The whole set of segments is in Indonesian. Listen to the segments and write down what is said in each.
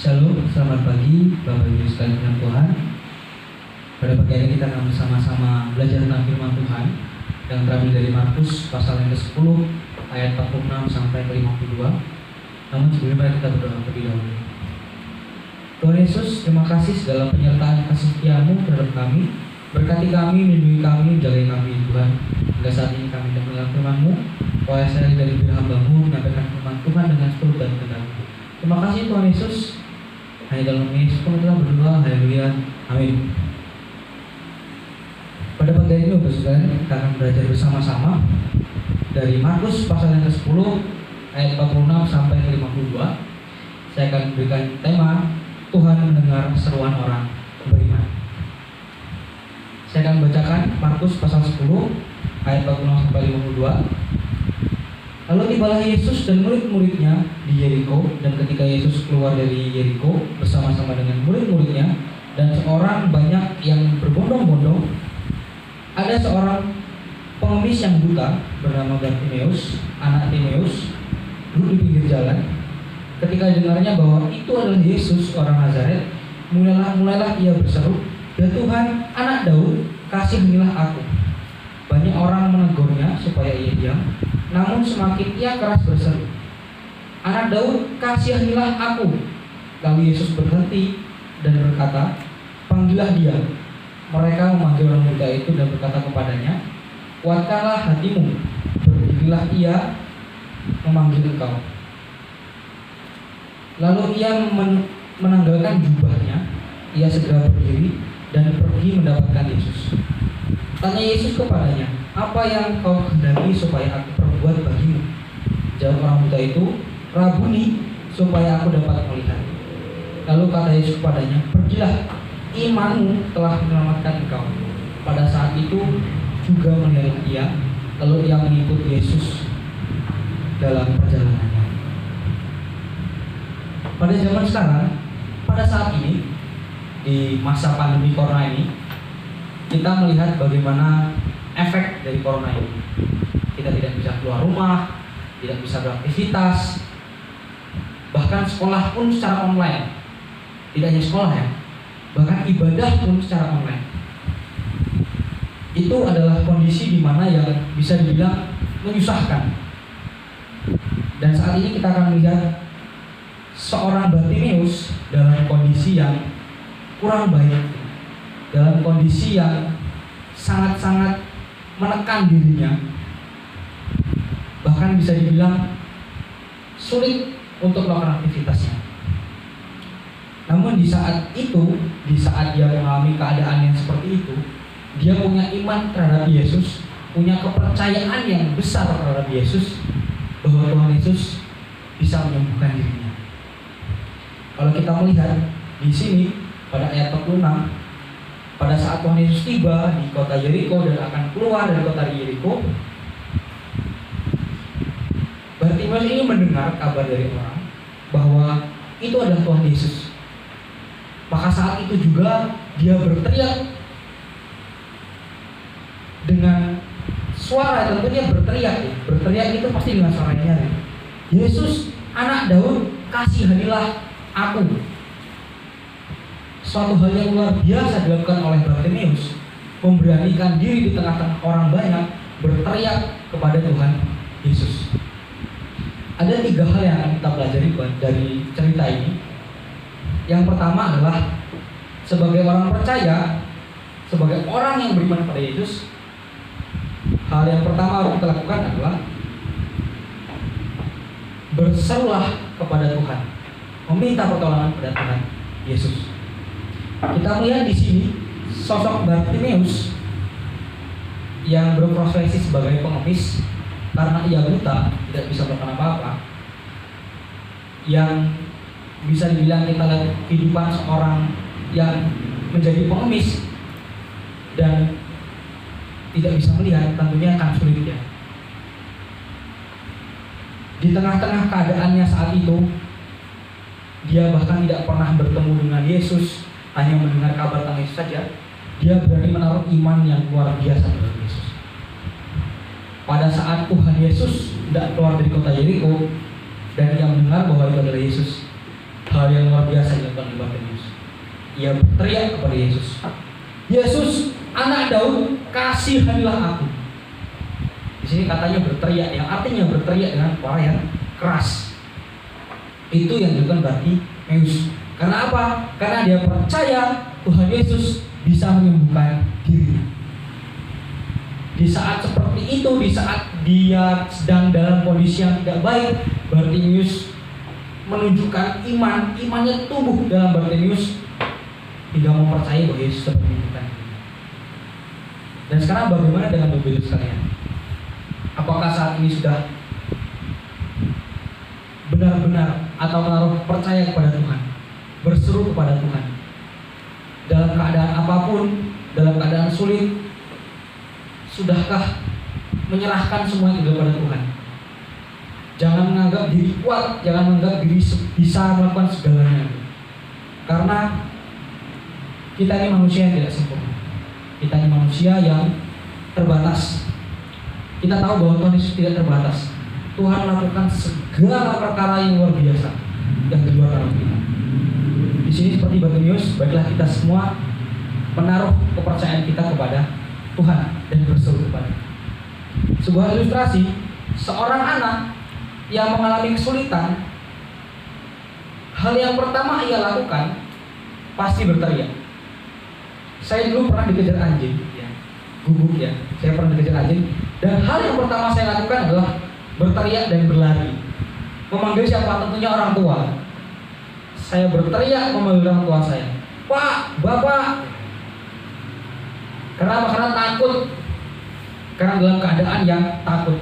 Shalom, selamat pagi Bapak Ibu sekalian dalam Tuhan. Pada pagi hari kita akan bersama-sama belajar tentang firman Tuhan yang terambil dari Markus pasal yang ke-10 ayat 46 sampai ke 52. Namun sebelumnya kita berdoa terlebih dahulu. Tuhan Yesus, terima kasih segala penyertaan kasih setiamu terhadap kami. Berkati kami, lindungi kami, jagai kami Tuhan. Hingga saat ini kami mendengar firman-Mu. Kuasa dari hamba-Mu menyampaikan firman Tuhan dengan seluruh dan kehendak. Terima kasih Tuhan Yesus. Hanya dalam Yesus kami telah berdoa, haleluya, amin. Pada pagi hari ini Bapak sekalian, kita akan belajar bersama-sama dari Markus pasal yang ke-10 ayat 46 sampai ke 52. Saya akan berikan tema Tuhan mendengar seruan orang beriman. Saya akan bacakan Markus pasal 10 ayat 46 sampai 52. Lalu tibalah Yesus dan murid-muridnya di Yeriko, dan ketika Yesus keluar dari Yeriko bersama-sama dengan murid-muridnya dan seorang banyak yang berbondong-bondong, ada seorang pengemis yang buta bernama Bartimeus, anak Timeus, duduk di pinggir jalan. Ketika dengarnya bahwa itu adalah Yesus orang Nazaret, mulailah ia berseru, "Ya Tuhan, anak Daud, kasihanilah aku." Banyak orang menegurnya supaya ia diam, namun semakin ia keras berseru, "Anak Daud, kasihanilah aku." Lalu Yesus berhenti dan berkata, "Panggillah dia." Mereka memanggil orang buta itu dan berkata kepadanya, "Kuatkanlah hatimu, berdirilah, ia memanggil engkau." Lalu ia menanggalkan jubahnya, ia segera berdiri dan pergi mendapatkan Yesus. Tanya Yesus kepadanya, "Apa yang kau kehendaki supaya aku perbuat bagimu?" Jawab orang buta itu, "Rabuni, supaya aku dapat melihat." Lalu kata Yesus kepadanya, "Pergilah, imanmu telah menyelamatkan engkau." Pada saat itu juga melihat ia, lalu ia mengikut Yesus dalam perjalanannya. Pada zaman sekarang, pada saat ini, di masa pandemi corona ini, kita melihat bagaimana efek dari corona ini. Kita tidak bisa keluar rumah, tidak bisa beraktivitas, bahkan sekolah pun secara online. Tidak hanya sekolah ya, bahkan ibadah pun secara online. Itu adalah kondisi di mana yang bisa dibilang menyusahkan. Dan saat ini kita akan melihat seorang Bartimeus dalam kondisi yang kurang baik, dalam kondisi yang sangat-sangat menekan dirinya, bahkan bisa dibilang sulit untuk melakukan aktivitasnya. Namun di saat itu, di saat dia mengalami keadaan yang seperti itu, dia punya iman terhadap Yesus, punya kepercayaan yang besar terhadap Yesus, bahwa Tuhan Yesus bisa menyembuhkan dirinya. Kalau kita melihat di sini pada ayat 46, pada saat Tuhan Yesus tiba di kota Yeriko dan akan keluar dari kota Yeriko, Bartimeus ini mendengar kabar dari orang bahwa itu adalah Tuhan Yesus. Maka saat itu juga dia berteriak dengan suara, tentunya berteriak ya. Berteriak itu pasti dengan suaranya ya. "Yesus, anak Daud, kasihanilah aku." Suatu hal yang luar biasa dilakukan oleh Bartimeus, memberanikan diri di tengah-tengah orang banyak, berteriak kepada Tuhan Yesus. Ada 3 hal yang akan kita pelajari dari cerita ini. Yang pertama adalah sebagai orang percaya, sebagai orang yang beriman pada Yesus, hal yang pertama harus kita lakukan adalah berserulah kepada Tuhan, meminta pertolongan kepada Tuhan Yesus. Kita melihat di sini sosok Bartimeus yang berprofesi sebagai pengemis karena ia buta, tidak bisa melakukan apa-apa. Yang bisa dibilang kita lihat kehidupan seorang yang menjadi pengemis dan tidak bisa melihat, tentunya akan sulit ya. Di tengah-tengah keadaannya saat itu, dia bahkan tidak pernah bertemu dengan Yesus, hanya mendengar kabar tentang Yesus saja. Dia berani menaruh iman yang luar biasa terhadap Yesus. Pada saat Tuhan Yesus tidak keluar dari kota Yeriko dan ia mendengar bahwa itu adalah Yesus, hal hal yang luar biasa dilakukan oleh Bartimeus. Ia berteriak kepada Yesus, Yesus, anak Daud, kasihanilah aku. Di sini katanya berteriak, yang artinya berteriak dengan suara yang keras. Itu yang dilakukan Bartimeus. Karena apa? Karena dia percaya Tuhan Yesus bisa menyembuhkan dirinya. Di saat seperti itu, di saat dia sedang dalam kondisi yang tidak baik, Bartimeus menunjukkan imannya tumbuh dalam Bartimeus hingga mempercayai bahwa Yesus dapat menyembuhkan. Dan sekarang bagaimana dengan Bartimeus sekalian? Apakah saat ini sudah benar-benar atau menaruh percaya kepada Tuhan, berseru kepada Tuhan dalam keadaan apapun, dalam keadaan sulit? Sudahkah menyerahkan semua itu kepada Tuhan? Jangan menganggap diri kuat, jangan menganggap diri bisa melakukan segalanya. Karena kita ini manusia yang tidak sempurna. Kita ini manusia yang terbatas. Kita tahu bahwa Tuhan Yesus tidak terbatas. Tuhan melakukan segala perkara yang luar biasa yang di luar dalam kita. Di sini seperti Bartimeus, baiklah kita semua menaruh kepercayaan kita kepada Tuhan dan berseru kepada. Sebuah ilustrasi, seorang anak yang mengalami kesulitan, hal yang pertama ia lakukan pasti berteriak. Saya dulu pernah dikejar anjing, guguk ya. Saya pernah dikejar anjing, dan hal yang pertama saya lakukan adalah berteriak dan berlari, memanggil siapa? Tentunya orang tua. Saya berteriak memanggil orang tua saya, Pak, Bapak. Karena apa? Karena takut. Karena dalam keadaan yang takut.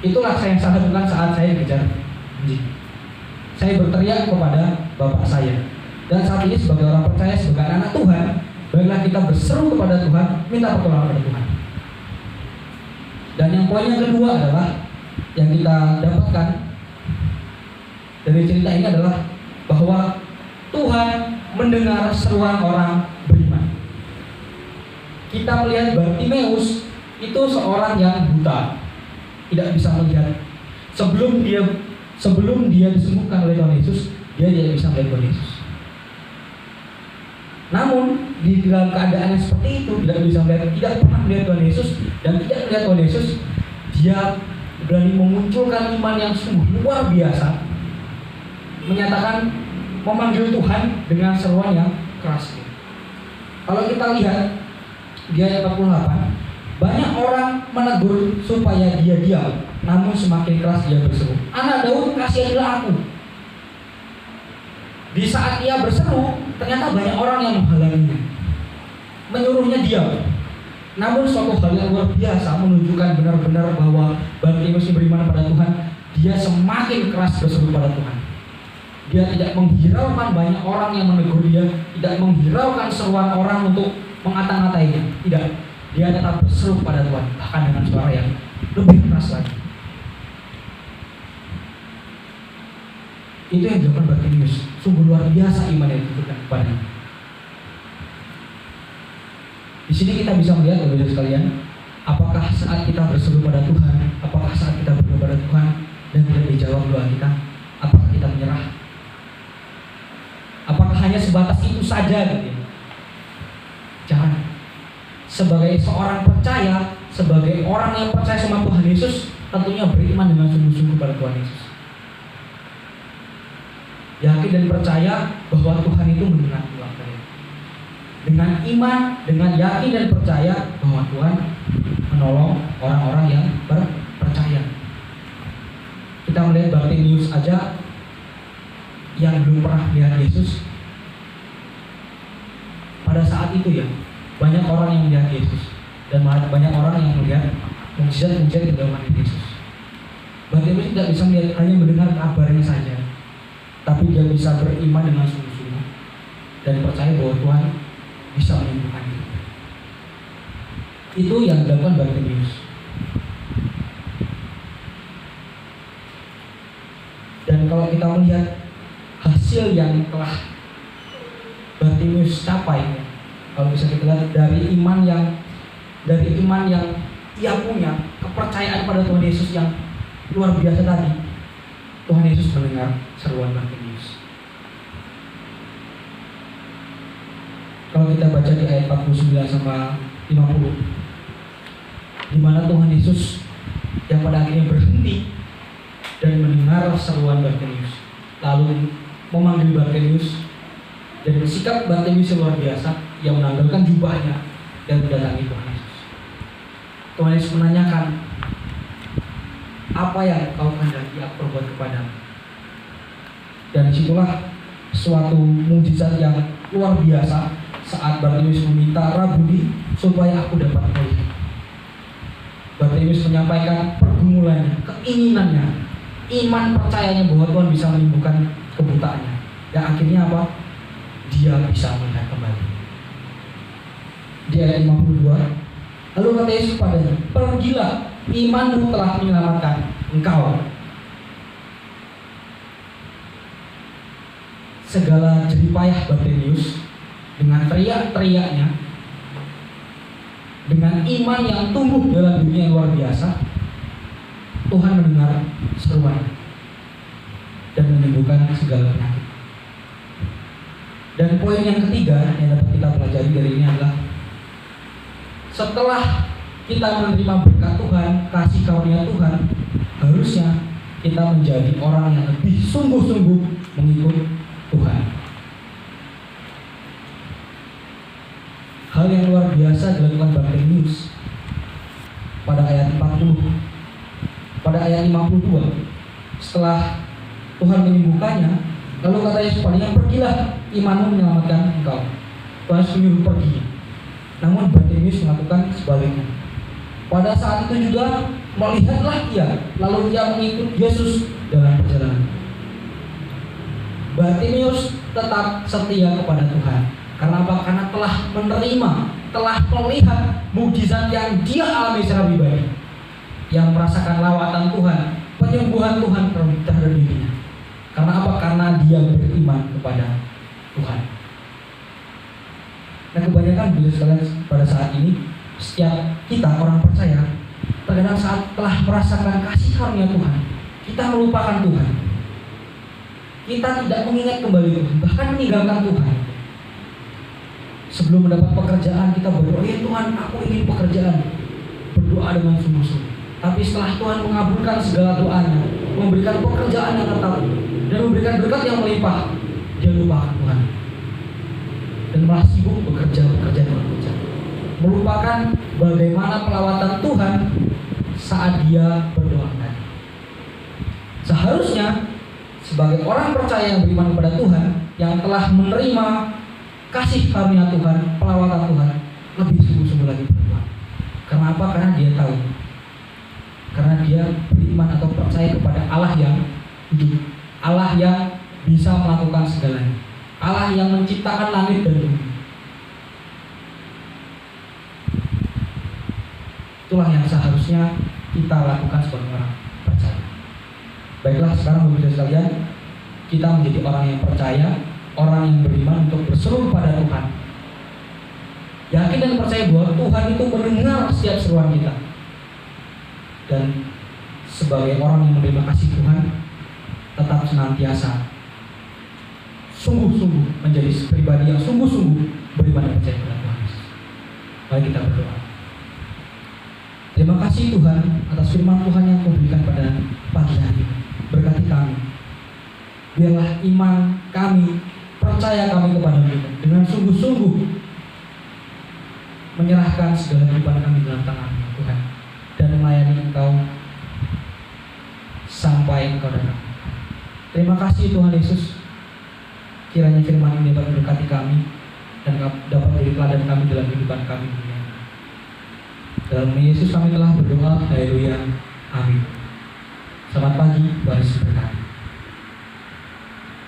Itulah yang saya lakukan saat saya dikejar anjing. Saya berteriak kepada bapak saya. Dan saat ini sebagai orang percaya, sebagai anak Tuhan, baiklah kita berseru kepada Tuhan, minta pertolongan kepada Tuhan. Dan yang poin yang kedua adalah yang kita dapatkan dari cerita ini adalah bahwa Tuhan mendengar seruan orang beriman. Kita melihat Bartimeus itu seorang yang buta, tidak bisa melihat. Sebelum dia disembuhkan oleh Tuhan Yesus, dia tidak bisa melihat Tuhan Yesus. Namun di dalam keadaan yang seperti itu, tidak bisa melihat, tidak pernah melihat Tuhan Yesus dan tidak melihat Tuhan Yesus, dia berani memunculkan iman yang sungguh luar biasa, menyatakan, memanggil Tuhan dengan seruan yang keras. Kalau kita lihat di ayat 48, banyak orang menegur supaya dia diam, namun semakin keras dia berseru, anak Daud, kasihanilah aku. Di saat ia berseru, ternyata banyak orang yang menghalanginya, menyuruhnya diam. Namun suatu hal yang luar biasa menunjukkan benar-benar bahwa Bartimeus beriman pada Tuhan. Dia semakin keras berseru pada Tuhan. Dia tidak menghiraukan banyak orang yang menegur dia, tidak menghiraukan seruan orang untuk mengata-ngatainya. Tidak, dia tetap berseru pada Tuhan, bahkan dengan suara yang lebih keras lagi. Itu yang dilakukan Bartimeus. Sungguh luar biasa iman yang diberikan kepadanya. Di sini kita bisa melihat, saudara sekalian, apakah saat kita berseru pada Tuhan, apakah saat kita berdoa pada Tuhan dan tidak dijawab doa kita, apakah kita menyerah? Apakah hanya sebatas itu saja gitu ya? Jangan. Sebagai seorang percaya, sebagai orang yang percaya sama Tuhan Yesus, tentunya beriman dengan sungguh-sungguh pada Tuhan Yesus. Yakin dan percaya bahwa Tuhan itu mendengar doa kalian. Dengan iman, dengan yakin dan percaya bahwa Tuhan menolong orang-orang yang percaya. Kita melihat Bartimeus aja yang belum pernah melihat Yesus. Pada saat itu ya, banyak orang yang melihat Yesus dan banyak orang yang melihat mukjizat-mukjizat di dalam Yesus. Bartimeus tidak bisa melihat, hanya mendengar kabarnya saja, tapi dia bisa beriman dengan sungguh-sungguh dan percaya bahwa Tuhan bisa menyembuhkan dia. Itu yang dilakukan Bartimeus. Dan kalau kita melihat hasil yang telah Bartimeus capai, kalau bisa kita lihat dari iman yang ia punya, kepercayaan pada Tuhan Yesus yang luar biasa tadi, Tuhan Yesus mendengar seruan Bartimeus. Kalau kita baca di ayat 49 sampai 50, di mana Tuhan Yesus yang pada akhirnya berhenti dan mendengar seruan Bartimeus, lalu memanggil Bartimeus, dan sikap Bartimeus luar biasa, yang menanggalkan jubahnya dan mendatangi Tuhan Yesus. Tuhan Yesus menanyakan, apa yang kau kehendaki aku perbuat kepadamu? Dan disitulah suatu mujizat yang luar biasa saat Bartimeus meminta, Rabuni, supaya aku dapat melihat. Bartimeus menyampaikan pergumulannya, keinginannya, iman percayanya bahwa Tuhan bisa menyembuhkan kebutaannya. Dan akhirnya apa? Dia bisa melihat kembali. Di ayat 52, lalu kata Yesus padanya, pergilah, imanmu telah menyelamatkan engkau. Segala jeripayah Bartimeus, dengan teriak-teriaknya, dengan iman yang tumbuh dalam dunia yang luar biasa, Tuhan mendengar seruan dan menyembuhkan segala penyakit. Dan poin yang ketiga yang dapat kita pelajari dari ini adalah, setelah kita menerima berkat Tuhan, kasih karunia Tuhan, harusnya kita menjadi orang yang lebih sungguh-sungguh mengikut Tuhan. Hal yang luar biasa dilakukan Bartimeus pada ayat 40. Pada ayat 52, setelah Tuhan menyembuhkannya, lalu kata Yesus padanya, pergilah, imanmu menyelamatkan engkau. Tuhan Yesus menyuruh pergi. Namun Bartimeus melakukan sebaliknya. Pada saat itu juga melihatlah ia, lalu ia mengikut Yesus dalam perjalanan. Bartimeus tetap setia kepada Tuhan. Karena apa? Karena telah menerima, telah melihat mukjizat yang dia alami secara pribadi, yang merasakan lawatan Tuhan, penyembuhan Tuhan terhadap dirinya. Karena apa? Karena dia beriman kepada Tuhan. Nah, kebanyakan bila sekalian pada saat ini, setiap kita orang percaya, terkadang saat telah merasakan kasih karunia Tuhan, kita melupakan Tuhan. Kita tidak mengingat kembali Tuhan, bahkan meninggalkan Tuhan. Sebelum mendapat pekerjaan, kita berdoa, ya Tuhan, aku ingin pekerjaan. Berdoa dengan sungguh-sungguh. Tapi setelah Tuhan mengabulkan segala doanya, memberikan pekerjaan yang tetap, dan memberikan berkat yang melimpah, dia lupakan Tuhan dan malah sibuk bekerja, melupakan bagaimana pelawatan Tuhan saat dia berdoa tadi. Seharusnya sebagai orang percaya yang beriman kepada Tuhan, yang telah menerima kasih karunia Tuhan, pelawatan Tuhan, lebih sungguh-sungguh lagi berdoa. Karena apa? Karena dia tahu, karena dia beriman atau percaya kepada Allah yang hidup, Allah yang bisa melakukan segalanya, Allah yang menciptakan langit dan bumi. Itulah yang seharusnya kita lakukan sebagai orang percaya. Baiklah, sekarang Bapak Ibu sekalian, kita menjadi orang yang percaya, orang yang beriman untuk berseru pada Tuhan. Yakin dan percaya bahwa Tuhan itu mendengar setiap seruan kita. Dan sebagai orang yang menerima kasih Tuhan, tetap senantiasa sungguh-sungguh menjadi pribadi yang sungguh-sungguh beriman dan percaya kepada Tuhan Yesus. Mari kita berdoa. Terima kasih Tuhan atas firman Tuhan yang Kau berikan pada pagi hari ini. Berkati kami. Biarlah iman kami, percaya kami kepada-Mu dengan sungguh-sungguh menyerahkan segala kehidupan kami dalam tangan-Mu Tuhan, dan melayani Engkau sampai Engkau datang. Terima kasih Tuhan Yesus. Kiranya firman ini dapat memberkati kami dan dapat menjadi teladan kami dalam kehidupan kami. Dalam nama Yesus kami telah berdoa. Haleluya. Amin. Selamat pagi, Tuhan Yesus berkati.